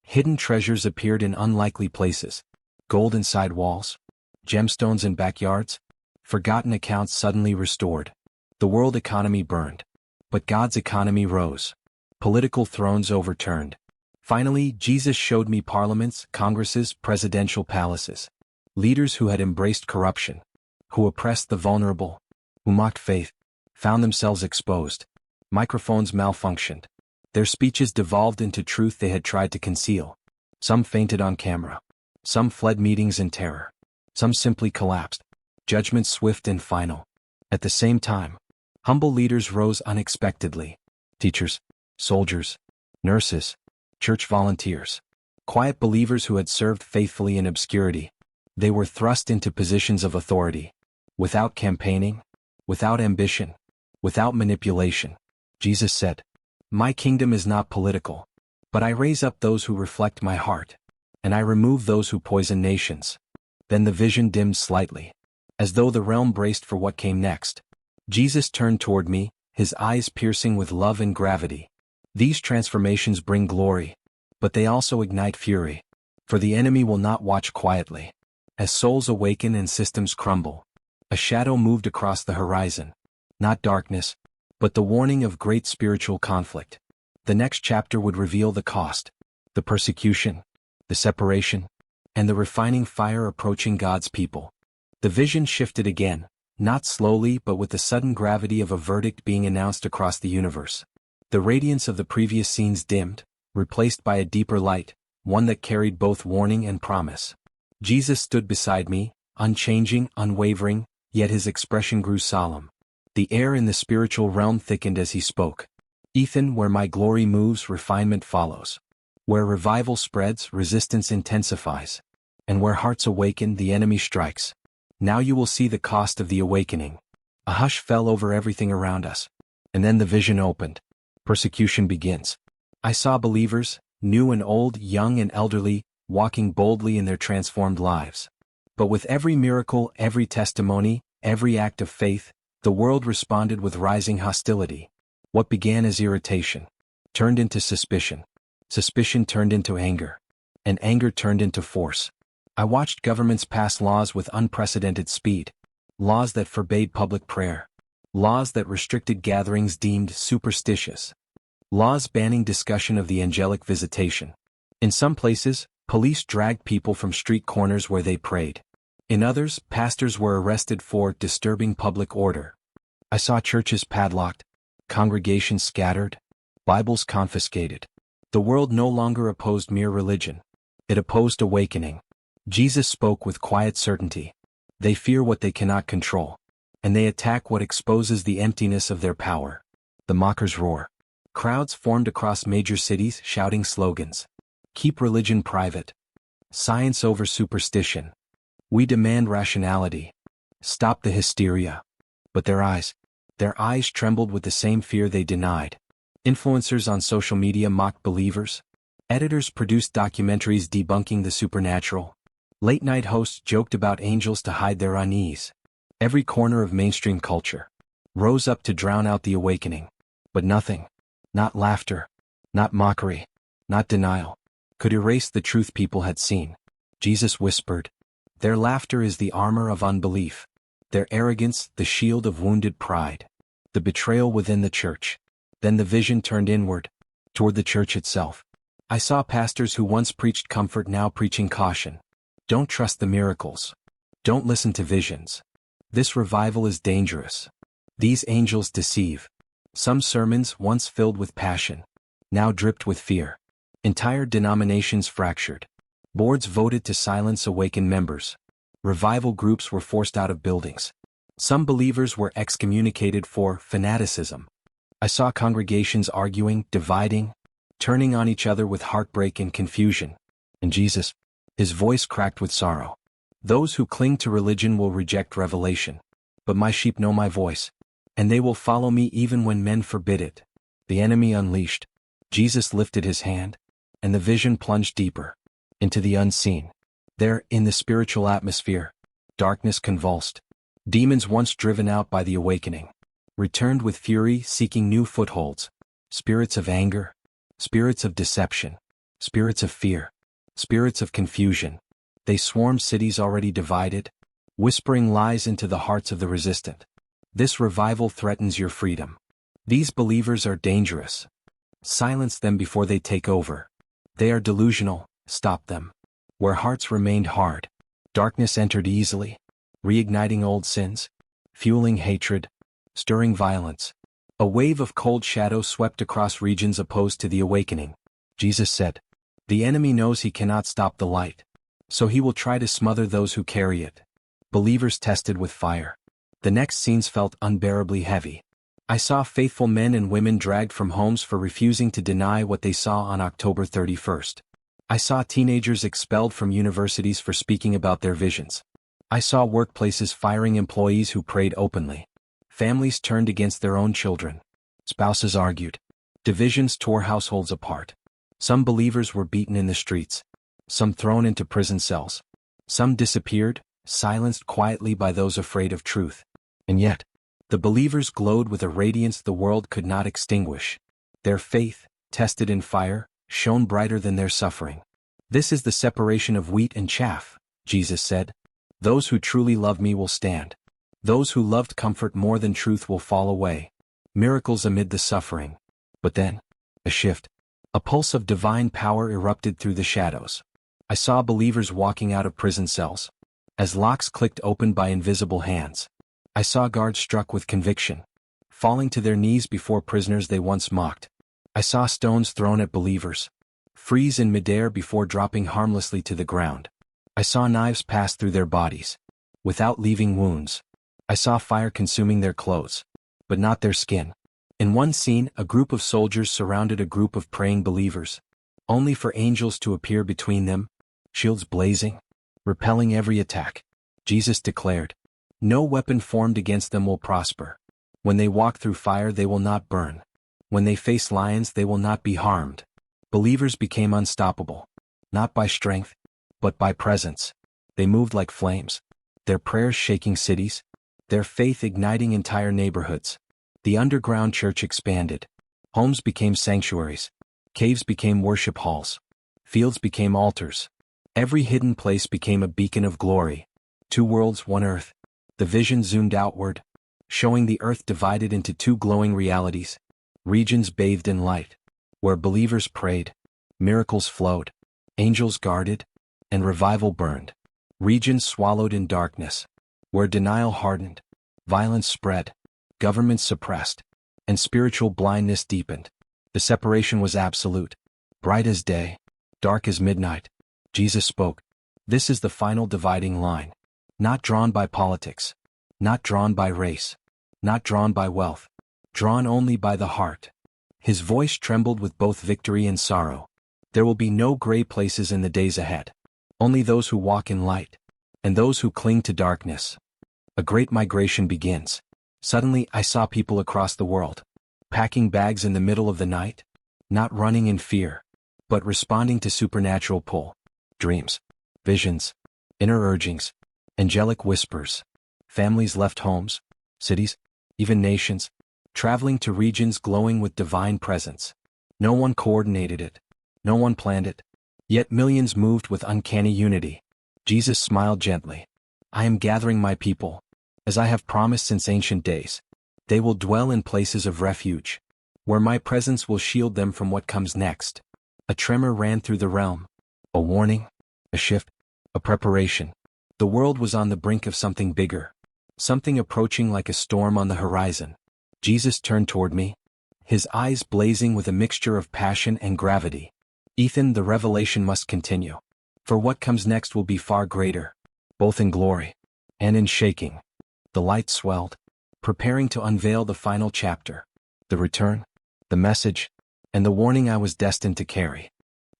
Hidden treasures appeared in unlikely places. Gold inside walls, gemstones in backyards, forgotten accounts suddenly restored. The world economy burned, but God's economy rose. Political thrones overturned. Finally, Jesus showed me parliaments, congresses, presidential palaces. Leaders who had embraced corruption, who oppressed the vulnerable, who mocked faith, found themselves exposed. Microphones malfunctioned. Their speeches devolved into truth they had tried to conceal. Some fainted on camera. Some fled meetings in terror. Some simply collapsed. Judgment swift and final. At the same time, humble leaders rose unexpectedly. Teachers, soldiers, nurses, church volunteers. Quiet believers who had served faithfully in obscurity. They were thrust into positions of authority. Without campaigning, without ambition, without manipulation. Jesus said, "My kingdom is not political, but I raise up those who reflect my heart, and I remove those who poison nations." Then the vision dimmed slightly, as though the realm braced for what came next. Jesus turned toward me, His eyes piercing with love and gravity. These transformations bring glory, but they also ignite fury. For the enemy will not watch quietly. As souls awaken and systems crumble, a shadow moved across the horizon. Not darkness, but the warning of great spiritual conflict. The next chapter would reveal the cost, the persecution, the separation, and the refining fire approaching God's people. The vision shifted again, not slowly but with the sudden gravity of a verdict being announced across the universe. The radiance of the previous scenes dimmed, replaced by a deeper light, one that carried both warning and promise. Jesus stood beside me, unchanging, unwavering, yet His expression grew solemn. The air in the spiritual realm thickened as He spoke. "Ethan, where my glory moves, refinement follows. Where revival spreads, resistance intensifies. And where hearts awaken, the enemy strikes. Now you will see the cost of the awakening." A hush fell over everything around us. And then the vision opened. Persecution begins. I saw believers, new and old, young and elderly, walking boldly in their transformed lives. But with every miracle, every testimony, every act of faith, the world responded with rising hostility. What began as irritation turned into suspicion. Suspicion turned into anger. And anger turned into force. I watched governments pass laws with unprecedented speed. Laws that forbade public prayer. Laws that restricted gatherings deemed superstitious. Laws banning discussion of the angelic visitation. In some places, police dragged people from street corners where they prayed. In others, pastors were arrested for disturbing public order. I saw churches padlocked, congregations scattered, Bibles confiscated. The world no longer opposed mere religion. It opposed awakening. Jesus spoke with quiet certainty. They fear what they cannot control, and they attack what exposes the emptiness of their power. The mockers roar. Crowds formed across major cities shouting slogans. Keep religion private. Science over superstition. We demand rationality. Stop the hysteria. But their eyes trembled with the same fear they denied. Influencers on social media mocked believers. Editors produced documentaries debunking the supernatural. Late-night hosts joked about angels to hide their unease. Every corner of mainstream culture rose up to drown out the awakening. But nothing, not laughter, not mockery, not denial, could erase the truth people had seen. Jesus whispered, "Their laughter is the armor of unbelief. Their arrogance, the shield of wounded pride. The betrayal within the church." Then the vision turned inward, toward the church itself. I saw pastors who once preached comfort now preaching caution. Don't trust the miracles. Don't listen to visions. This revival is dangerous. These angels deceive. Some sermons, once filled with passion, now dripped with fear. Entire denominations fractured. Boards voted to silence awakened members. Revival groups were forced out of buildings. Some believers were excommunicated for fanaticism. I saw congregations arguing, dividing, turning on each other with heartbreak and confusion. And Jesus, his voice cracked with sorrow. Those who cling to religion will reject revelation. But my sheep know my voice, and they will follow me even when men forbid it. The enemy unleashed. Jesus lifted his hand, and the vision plunged deeper, into the unseen. There, in the spiritual atmosphere, darkness convulsed. Demons once driven out by the awakening returned with fury, seeking new footholds. Spirits of anger, spirits of deception, spirits of fear, spirits of confusion. They swarmed cities already divided, whispering lies into the hearts of the resistant. This revival threatens your freedom. These believers are dangerous. Silence them before they take over. They are delusional. Stop them. Where hearts remained hard, darkness entered easily, reigniting old sins, fueling hatred, stirring violence. A wave of cold shadow swept across regions opposed to the awakening. Jesus said, "The enemy knows he cannot stop the light, so he will try to smother those who carry it." Believers tested with fire. The next scenes felt unbearably heavy. I saw faithful men and women dragged from homes for refusing to deny what they saw on October 31st. I saw teenagers expelled from universities for speaking about their visions. I saw workplaces firing employees who prayed openly. Families turned against their own children. Spouses argued. Divisions tore households apart. Some believers were beaten in the streets. Some thrown into prison cells. Some disappeared, silenced quietly by those afraid of truth. And yet, the believers glowed with a radiance the world could not extinguish. Their faith, tested in fire, shone brighter than their suffering. "This is the separation of wheat and chaff," Jesus said. "Those who truly love me will stand. Those who loved comfort more than truth will fall away." Miracles amid the suffering. But then, a shift. A pulse of divine power erupted through the shadows. I saw believers walking out of prison cells. As locks clicked open by invisible hands. I saw guards struck with conviction, falling to their knees before prisoners they once mocked. I saw stones thrown at believers, freeze in midair before dropping harmlessly to the ground. I saw knives pass through their bodies, without leaving wounds. I saw fire consuming their clothes, but not their skin. In one scene, a group of soldiers surrounded a group of praying believers, only for angels to appear between them, shields blazing, repelling every attack. Jesus declared, "No weapon formed against them will prosper. When they walk through fire they will not burn. When they face lions they will not be harmed." Believers became unstoppable, not by strength, but by presence. They moved like flames, their prayers shaking cities, their faith igniting entire neighborhoods. The underground church expanded. Homes became sanctuaries. Caves became worship halls. Fields became altars. Every hidden place became a beacon of glory. Two worlds, one earth. The vision zoomed outward, showing the earth divided into two glowing realities, regions bathed in light, where believers prayed, miracles flowed, angels guarded, and revival burned. Regions swallowed in darkness, where denial hardened, violence spread, governments suppressed, and spiritual blindness deepened. The separation was absolute, bright as day, dark as midnight. Jesus spoke, "This is the final dividing line, not drawn by politics, not drawn by race, not drawn by wealth, drawn only by the heart." His voice trembled with both victory and sorrow. There will be no gray places in the days ahead. Only those who walk in light, and those who cling to darkness. A great migration begins. Suddenly I saw people across the world, packing bags in the middle of the night, not running in fear, but responding to supernatural pull. Dreams, visions, inner urgings, angelic whispers. Families left homes, cities, even nations, traveling to regions glowing with divine presence. No one coordinated it. No one planned it. Yet millions moved with uncanny unity. Jesus smiled gently. "I am gathering my people, as I have promised since ancient days. They will dwell in places of refuge, where my presence will shield them from what comes next." A tremor ran through the realm. A warning, a shift, a preparation. The world was on the brink of something bigger, something approaching like a storm on the horizon. Jesus turned toward me, his eyes blazing with a mixture of passion and gravity. "Ethan, the revelation must continue. For what comes next will be far greater, both in glory and in shaking." The light swelled, preparing to unveil the final chapter. The return, the message, and the warning I was destined to carry.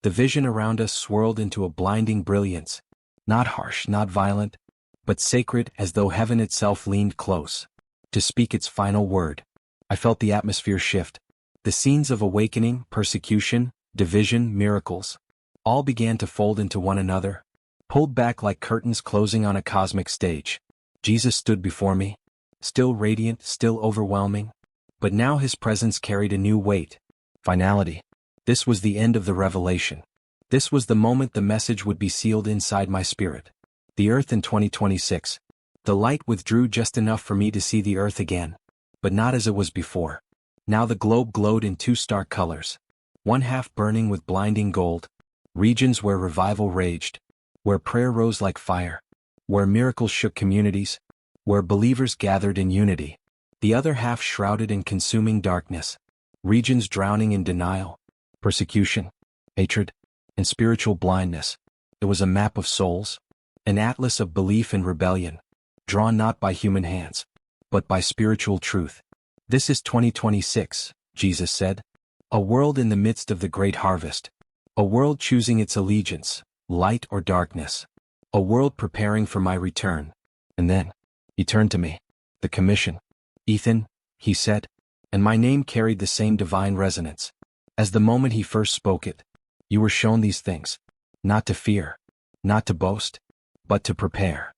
The vision around us swirled into a blinding brilliance, not harsh, not violent, but sacred, as though heaven itself leaned close to speak its final word. I felt the atmosphere shift. The scenes of awakening, persecution, division, miracles, all began to fold into one another, pulled back like curtains closing on a cosmic stage. Jesus stood before me, still radiant, still overwhelming, but now his presence carried a new weight. Finality. This was the end of the revelation. This was the moment the message would be sealed inside my spirit. The earth in 2026. The light withdrew just enough for me to see the earth again, but not as it was before. Now the globe glowed in two stark colors, one half burning with blinding gold, regions where revival raged, where prayer rose like fire, where miracles shook communities, where believers gathered in unity. The other half shrouded in consuming darkness, regions drowning in denial, persecution, hatred, and spiritual blindness. It was a map of souls, an atlas of belief and rebellion, drawn not by human hands, but by spiritual truth. "This is 2026, Jesus said. A world in the midst of the great harvest. A world choosing its allegiance, light or darkness. A world preparing for my return." And then, he turned to me. "The commission. Ethan," he said, and my name carried the same divine resonance. As the moment he first spoke it, "You were shown these things, not to fear, not to boast, but to prepare."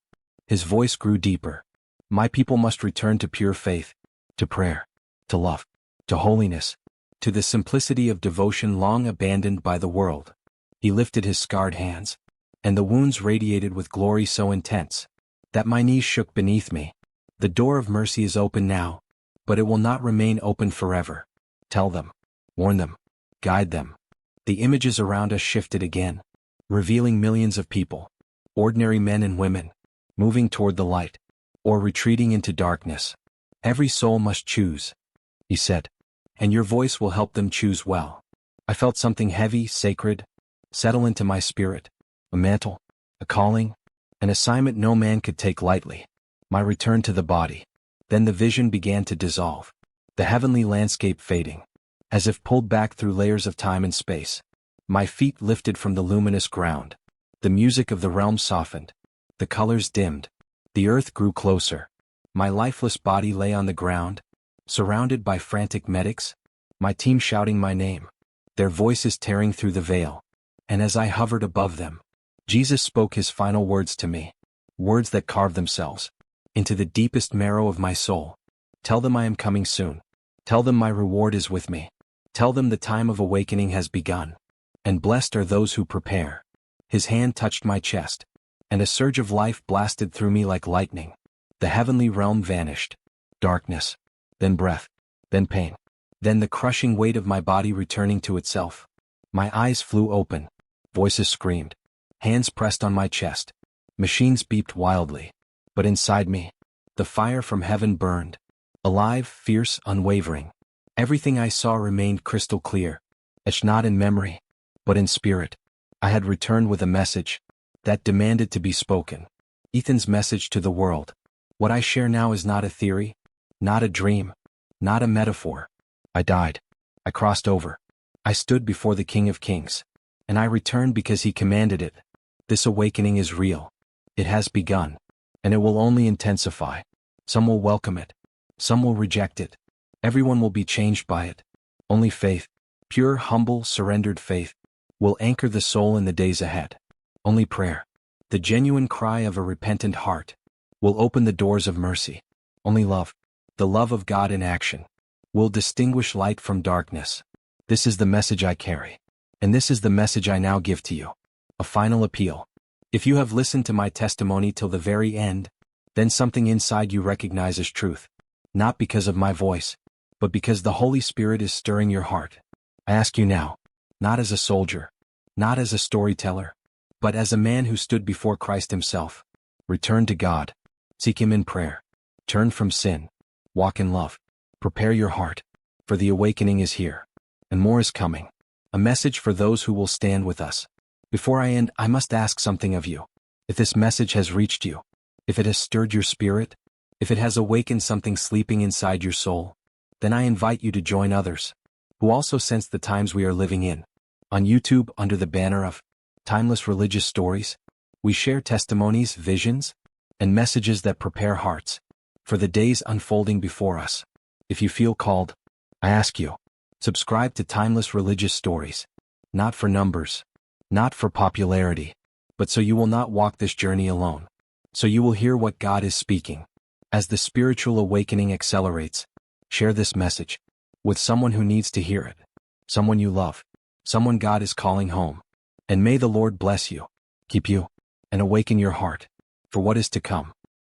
His voice grew deeper. "My people must return to pure faith, to prayer, to love, to holiness, to the simplicity of devotion long abandoned by the world." He lifted his scarred hands, and the wounds radiated with glory so intense that my knees shook beneath me. "The door of mercy is open now, but it will not remain open forever. Tell them, warn them, guide them." The images around us shifted again, revealing millions of people, ordinary men and women, moving toward the light, or retreating into darkness. "Every soul must choose," he said, "and your voice will help them choose well." I felt something heavy, sacred, settle into my spirit, a mantle, a calling, an assignment no man could take lightly. My return to the body. Then the vision began to dissolve, the heavenly landscape fading, as if pulled back through layers of time and space. My feet lifted from the luminous ground. The music of the realm softened. The colors dimmed. The earth grew closer. My lifeless body lay on the ground, surrounded by frantic medics, my team shouting my name, their voices tearing through the veil. And as I hovered above them, Jesus spoke his final words to me. Words that carved themselves into the deepest marrow of my soul. Tell them I am coming soon. Tell them my reward is with me. Tell them the time of awakening has begun. And blessed are those who prepare. His hand touched my chest, and a surge of life blasted through me like lightning. The heavenly realm vanished. Darkness, then breath, then pain, then the crushing weight of my body returning to itself. My eyes flew open. Voices screamed. Hands pressed on my chest. Machines beeped wildly. But inside me, the fire from heaven burned. Alive, fierce, unwavering. Everything I saw remained crystal clear, etched not in memory, but in spirit. I had returned with a message that demanded to be spoken. Ethan's message to the world. What I share now is not a theory, not a dream, not a metaphor. I died. I crossed over. I stood before the King of Kings. And I returned because he commanded it. This awakening is real. It has begun. And it will only intensify. Some will welcome it. Some will reject it. Everyone will be changed by it. Only faith, pure, humble, surrendered faith, will anchor the soul in the days ahead. Only prayer, the genuine cry of a repentant heart, will open the doors of mercy. Only love, the love of God in action, will distinguish light from darkness. This is the message I carry. And this is the message I now give to you. A final appeal. If you have listened to my testimony till the very end, then something inside you recognizes truth. Not because of my voice, but because the Holy Spirit is stirring your heart. I ask you now, not as a soldier, not as a storyteller, but as a man who stood before Christ himself. Return to God. Seek him in prayer. Turn from sin. Walk in love. Prepare your heart, for the awakening is here. And more is coming. A message for those who will stand with us. Before I end, I must ask something of you. If this message has reached you, if it has stirred your spirit, if it has awakened something sleeping inside your soul, then I invite you to join others who also sense the times we are living in. On YouTube, under the banner of Timeless Religious Stories, we share testimonies, visions, and messages that prepare hearts for the days unfolding before us. If you feel called, I ask you, subscribe to Timeless Religious Stories, not for numbers, not for popularity, but so you will not walk this journey alone. So you will hear what God is speaking. As the spiritual awakening accelerates, share this message with someone who needs to hear it, someone you love, someone God is calling home. And may the Lord bless you, keep you, and awaken your heart for what is to come.